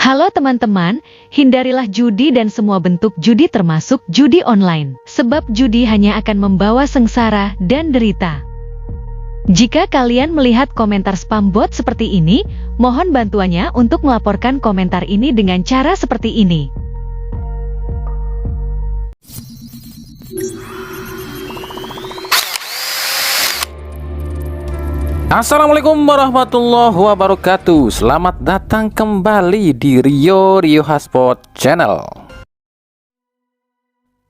Halo teman-teman, hindarilah judi dan semua bentuk judi termasuk judi online. Sebab judi hanya akan membawa sengsara dan derita. Jika kalian melihat komentar spam bot seperti ini, mohon bantuannya untuk melaporkan komentar ini dengan cara seperti ini. Assalamualaikum warahmatullahi wabarakatuh. Selamat datang kembali di Rio Hotspot Channel.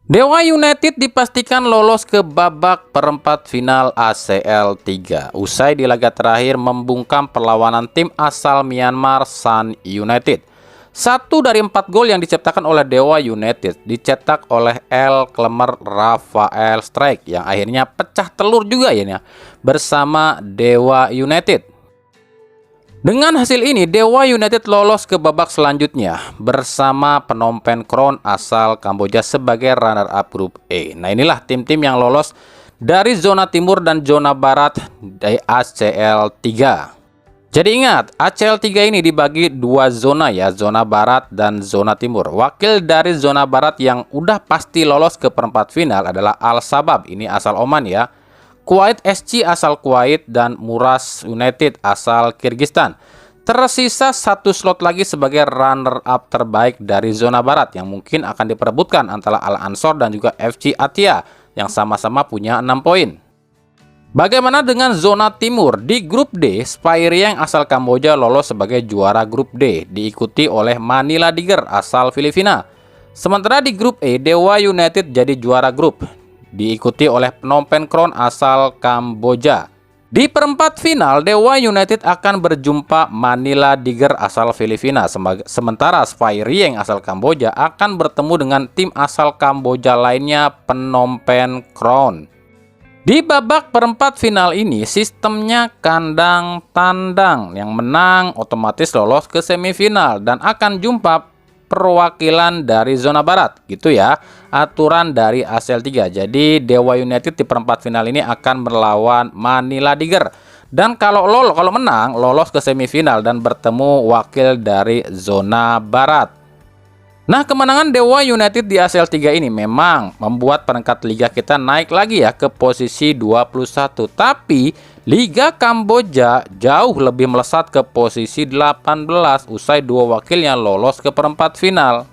Dewa United dipastikan lolos ke babak perempat final ACL 3 usai di laga terakhir membungkam perlawanan tim asal Myanmar Sun United. 1 dari 4 gol yang diciptakan oleh Dewa United dicetak oleh El Klemer Rafael Strike yang akhirnya pecah telur juga ya bersama Dewa United. Dengan hasil ini Dewa United lolos ke babak selanjutnya bersama Phnom Penh Crown asal Kamboja sebagai runner-up grup E. Nah, inilah tim-tim yang lolos dari zona timur dan zona barat dari ACL 3. Jadi ingat, ACL 3 ini dibagi 2 zona ya, zona barat dan zona timur. Wakil dari zona barat yang udah pasti lolos ke perempat final adalah Al Sabab, ini asal Oman ya. Kuwait SC asal Kuwait dan Muras United asal Kyrgyzstan. Tersisa 1 slot lagi sebagai runner-up terbaik dari zona barat yang mungkin akan diperebutkan antara Al Ansor dan juga FC Atia yang sama-sama punya 6 poin. Bagaimana dengan zona timur? Di grup D, Spyriang asal Kamboja lolos sebagai juara grup D, diikuti oleh Manila Tiger asal Filipina. Sementara di grup E, Dewa United jadi juara grup, diikuti oleh Phnom Penh Crown asal Kamboja. Di perempat final, Dewa United akan berjumpa Manila Tiger asal Filipina, sementara Spyriang asal Kamboja akan bertemu dengan tim asal Kamboja lainnya, Phnom Penh Crown. Di babak perempat final ini sistemnya kandang tandang, yang menang otomatis lolos ke semifinal dan akan jumpa perwakilan dari zona barat gitu ya, aturan dari ACL 3. Jadi Dewa United di perempat final ini akan berlawan Manila Tiger dan kalau menang lolos ke semifinal dan bertemu wakil dari zona barat. Nah, kemenangan Dewa United di ACL 3 ini memang membuat peringkat liga kita naik lagi ya ke posisi 21. Tapi Liga Kamboja jauh lebih melesat ke posisi 18 usai 2 wakilnya lolos ke perempat final.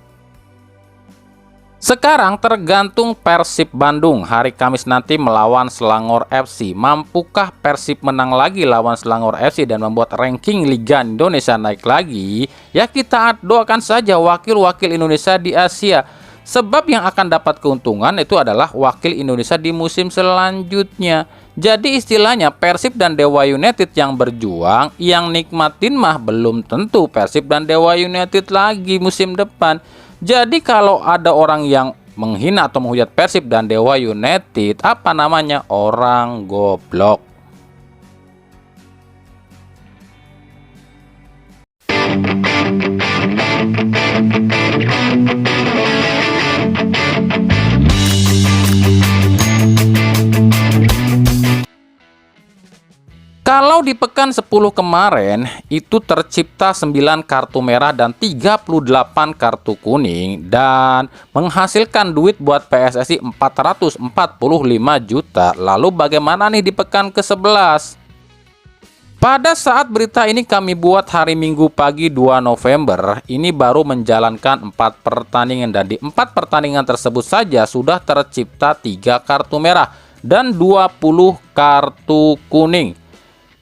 Sekarang tergantung Persib Bandung hari Kamis nanti melawan Selangor FC. Mampukah Persib menang lagi lawan Selangor FC dan membuat ranking Liga Indonesia naik lagi? Ya, kita doakan saja wakil-wakil Indonesia di Asia. Sebab yang akan dapat keuntungan itu adalah wakil Indonesia di musim selanjutnya. Jadi istilahnya Persib dan Dewa United yang berjuang, yang nikmatin mah belum tentu Persib dan Dewa United lagi musim depan. Jadi kalau ada orang yang menghina atau menghujat Persib dan Dewa United, apa namanya? Orang goblok. Kalau di pekan 10 kemarin itu tercipta 9 kartu merah dan 38 kartu kuning dan menghasilkan duit buat PSSI 445 juta. Lalu bagaimana nih di pekan ke-11? Pada saat berita ini kami buat hari Minggu pagi 2 November, ini baru menjalankan 4 pertandingan dan di 4 pertandingan tersebut saja sudah tercipta 3 kartu merah dan 20 kartu kuning.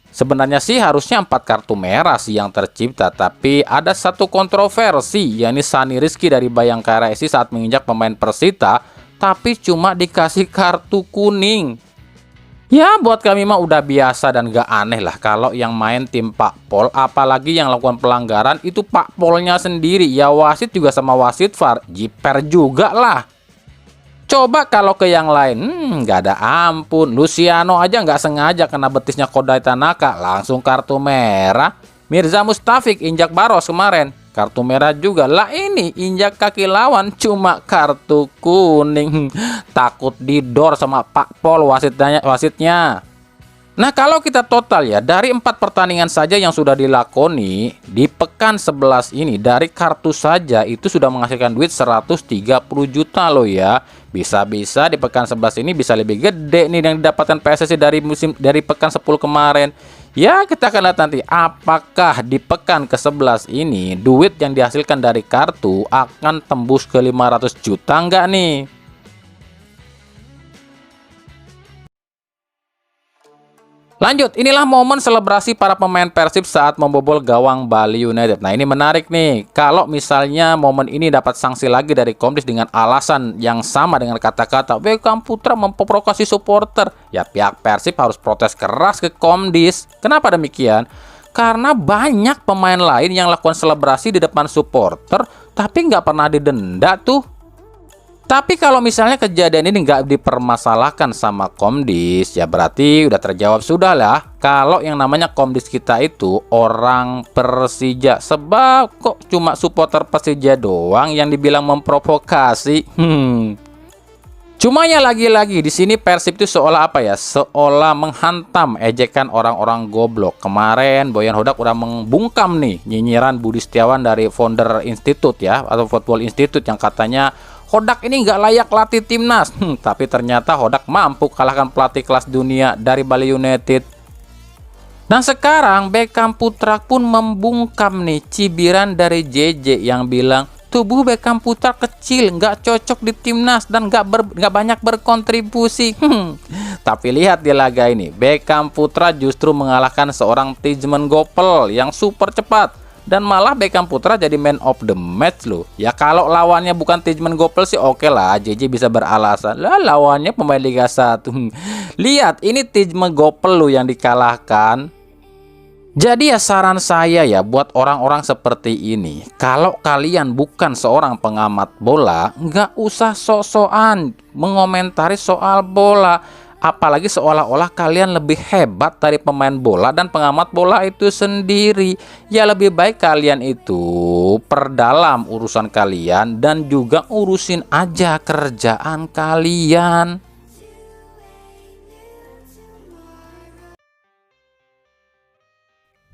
Sebenarnya sih harusnya 4 kartu merah sih yang tercipta, tapi ada satu kontroversi, yakni Sani Rizky dari Bayangkara FC saat menginjak pemain Persita, tapi cuma dikasih kartu kuning. Ya, buat kami mah udah biasa dan gak aneh lah kalau yang main tim Pak Pol, apalagi yang lakukan pelanggaran itu Pak Polnya sendiri. Ya wasit juga sama wasit VAR, jiper juga lah. Coba kalau ke yang lain, nggak ada ampun. Luciano aja nggak sengaja kena betisnya Kodai Tanaka, langsung kartu merah. Mirza Mustafik injak Baros kemarin, kartu merah juga. Lah ini injak kaki lawan cuma kartu kuning. Takut didor sama Pak Pol wasitnya. Nah, kalau kita total ya, dari 4 pertandingan saja yang sudah dilakoni di pekan 11 ini, dari kartu saja itu sudah menghasilkan duit 130 juta loh ya. Bisa-bisa di pekan 11 ini bisa lebih gede nih yang didapatkan PSSI dari pekan 10 kemarin. Ya, kita akan lihat nanti apakah di pekan ke-11 ini duit yang dihasilkan dari kartu akan tembus ke 500 juta enggak nih? Lanjut, inilah momen selebrasi para pemain Persib saat membobol gawang Bali United. Nah, ini menarik nih. Kalau misalnya momen ini dapat sanksi lagi dari Komdis dengan alasan yang sama dengan kata-kata Beckham Putra memprovokasi supporter, ya pihak Persib harus protes keras ke Komdis. Kenapa demikian? Karena banyak pemain lain yang lakukan selebrasi di depan supporter, tapi nggak pernah didenda tuh. Tapi kalau misalnya kejadian ini nggak dipermasalahkan sama Komdis, ya berarti udah terjawab sudah lah. Kalau yang namanya Komdis kita itu orang Persija. Sebab kok cuma supporter Persija doang yang dibilang memprovokasi? Cuma ya lagi-lagi di sini Persib itu seolah apa ya? Seolah menghantam ejekan orang-orang goblok. Kemarin Boyan Hodak udah membungkam nih nyinyiran Budi Setiawan dari founder Institute ya, atau Football Institute, yang katanya Hodak ini nggak layak latih timnas. Tapi ternyata Hodak mampu kalahkan pelatih kelas dunia dari Bali United. Nah, sekarang Beckham Putra pun membungkam nih cibiran dari JJ yang bilang tubuh Beckham Putra kecil, nggak cocok di timnas dan nggak banyak berkontribusi. Tapi lihat di laga ini, Beckham Putra justru mengalahkan seorang Tijmen Gopel yang super cepat. Dan malah Beckham Putra jadi man of the match loh. Ya kalau lawannya bukan Tijmen Gopel sih oke lah, JJ bisa beralasan. Lah lawannya pemain Liga 1. Lihat, ini Tijmen Gopel loh yang dikalahkan. Jadi ya saran saya ya buat orang-orang seperti ini, kalau kalian bukan seorang pengamat bola, nggak usah sok-sokan mengomentari soal bola. Apalagi seolah-olah kalian lebih hebat dari pemain bola dan pengamat bola itu sendiri. Ya lebih baik kalian itu perdalam urusan kalian dan juga urusin aja kerjaan kalian.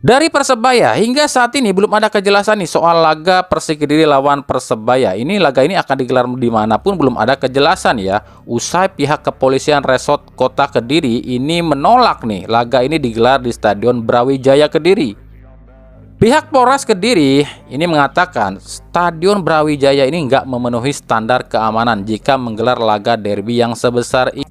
Dari Persebaya, hingga saat ini belum ada kejelasan nih soal laga Persik Kediri lawan Persebaya. Ini laga ini akan digelar dimanapun belum ada kejelasan ya. Usai pihak kepolisian Resort Kota Kediri ini menolak nih laga ini digelar di Stadion Brawijaya Kediri. Pihak Polres Kediri ini mengatakan Stadion Brawijaya ini nggak memenuhi standar keamanan jika menggelar laga derby yang sebesar ini.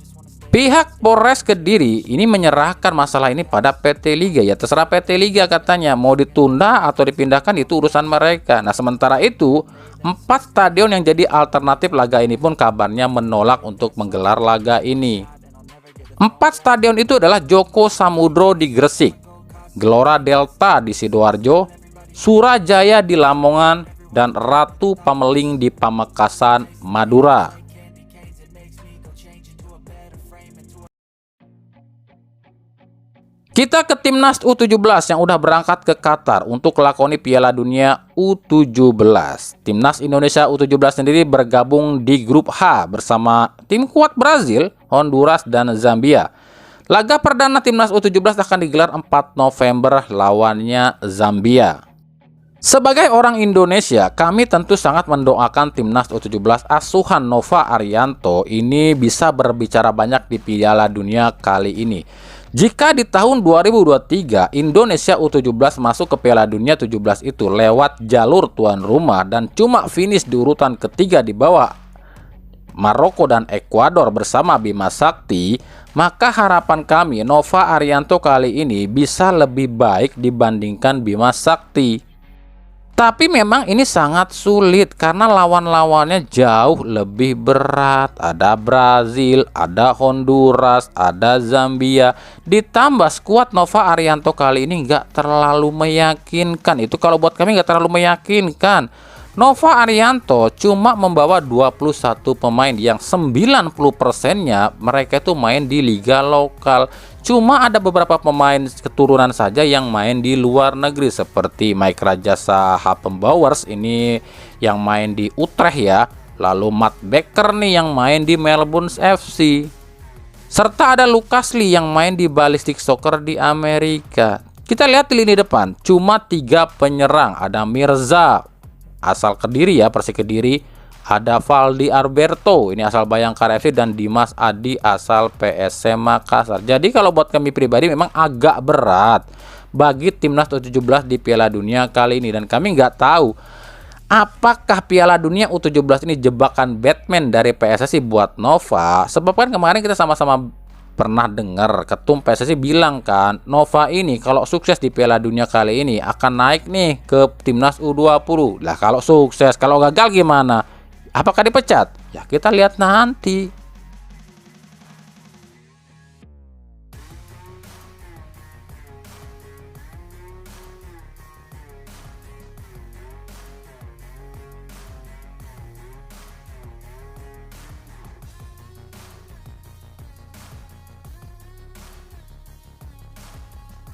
Pihak Polres Kediri ini menyerahkan masalah ini pada PT Liga. Ya terserah PT Liga katanya, mau ditunda atau dipindahkan itu urusan mereka. Nah sementara itu 4 stadion yang jadi alternatif laga ini pun kabarnya menolak untuk menggelar laga ini. 4 stadion itu adalah Joko Samudro di Gresik, Gelora Delta di Sidoarjo, Surajaya di Lamongan, dan Ratu Pameling di Pamekasan, Madura. Kita ke Timnas U17 yang udah berangkat ke Qatar untuk lakoni Piala Dunia U17. Timnas Indonesia U17 sendiri bergabung di grup H bersama tim kuat Brazil, Honduras, dan Zambia. Laga perdana Timnas U17 akan digelar 4 November lawannya Zambia. Sebagai orang Indonesia, kami tentu sangat mendoakan Timnas U17 asuhan Nova Arianto ini bisa berbicara banyak di Piala Dunia kali ini. Jika di tahun 2023 Indonesia U17 masuk ke Piala Dunia 17 itu lewat jalur tuan rumah dan cuma finish di urutan ketiga di bawah Maroko dan Ekuador bersama Bima Sakti, maka harapan kami Nova Arianto kali ini bisa lebih baik dibandingkan Bima Sakti. Tapi memang ini sangat sulit karena lawan-lawannya jauh lebih berat. Ada Brazil, ada Honduras, ada Zambia. Ditambah skuad Nova Arianto kali ini nggak terlalu meyakinkan. Itu kalau buat kami nggak terlalu meyakinkan. Nova Arianto cuma membawa 21 pemain yang 90%-nya mereka itu main di liga lokal. Cuma ada beberapa pemain keturunan saja yang main di luar negeri seperti Mike Rajasa Hapembowers ini yang main di Utrecht ya. Lalu Matt Becker nih yang main di Melbourne FC. Serta ada Lucas Lee yang main di Ballistic Soccer di Amerika. Kita lihat di lini depan, cuma 3 penyerang. Ada Mirza, asal Kediri ya, Persik Kediri. Ada Valdi Alberto, ini asal Bayangkara FC, dan Dimas Adi asal PSM Makassar. Jadi kalau buat kami pribadi memang agak berat bagi timnas U17 di Piala Dunia kali ini. Dan kami nggak tahu apakah Piala Dunia U17 ini jebakan Batman dari PSSI buat Nova. Sebab kan kemarin kita sama-sama pernah dengar ketum PSSI bilang kan, Nova ini kalau sukses di Piala Dunia kali ini akan naik nih ke timnas U20. Lah kalau sukses, kalau gagal gimana? Apakah dipecat? Ya kita lihat nanti.